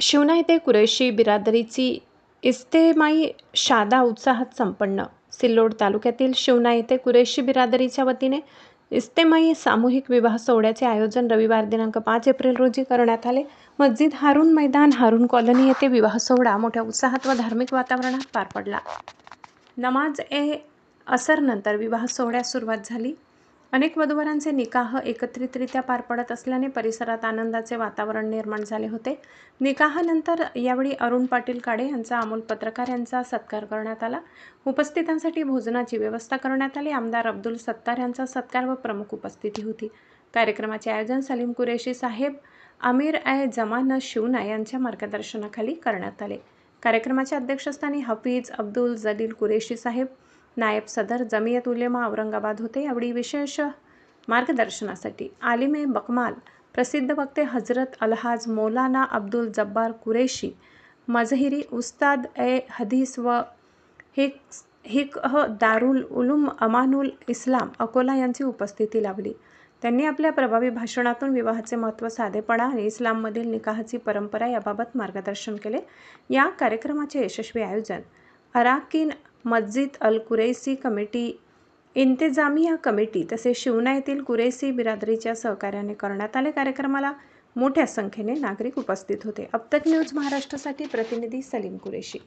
शिवना येथे कुरैशी बिरादरीची इज्तेमाई शादा उत्साहात संपन्न. सिल्लोड तालुक्यातील शिवना येथे कुरैशी बिरादरीच्या वतीने इज्तेमाई सामूहिक विवाह सोहळ्याचे आयोजन रविवार दिनांक 5 एप्रिल रोजी करण्यात आले. मस्जिद हारून मैदान हारून कॉलनी येथे विवाह सोहळा मोठ्या उत्साहात व धार्मिक वातावरणात पार पडला. नमाज ए असर नंतर विवाह सोहळ्यास सुरुवात झाली. अनेक वधूवरांचे निकाह एकत्रितरित्या पार पडत असल्याने परिसरात आनंदाचे वातावरण निर्माण झाले होते. निकाहानंतर यावेळी अरुण पाटील काडे यांचा अमोल पत्रकार यांचा सत्कार करण्यात आला. उपस्थितांसाठी भोजनाची व्यवस्था करण्यात आली. आमदार अब्दुल सत्तार यांचा सत्कार व प्रमुख उपस्थिती होती. कार्यक्रमाचे आयोजन सलीम कुरेशी साहेब अमीर ए जमाना शिवना यांच्या मार्गदर्शनाखाली करण्यात आले. कार्यक्रमाच्या अध्यक्षस्थानी हफीज अब्दुल जलील कुरेशी साहेब नायब सदर जमियत उलेमा औरंगाबाद होते. यावेळी विशेष मार्गदर्शनासाठी आलिमे बकमाल प्रसिद्ध वक्ते हजरत अलहाज मौलाना अब्दुल जब्बार कुरेशी मजहिरी उस्ताद ए हदीस व हिकह दारुल उलूम अमानुल इस्लाम अकोला यांची उपस्थिती लाभली. त्यांनी आपल्या प्रभावी भाषणातून विवाहाचे महत्त्व, साधेपणा आणि इस्लाममधील निकाहाची परंपरा याबाबत मार्गदर्शन केले. या कार्यक्रमाचे यशस्वी आयोजन अराकीन मस्जिद अल कुरैसी कमिटी, इंतेजामिया कमिटी तसेच शिवना येथील कुरैसी बिरादरीच्या सहकार्याने करण्यात आले. कार्यक्रमाला मोठ्या संख्येने नागरिक उपस्थित होते. अब तक न्यूज महाराष्ट्रासाठी प्रतिनिधी सलीम कुरेशी.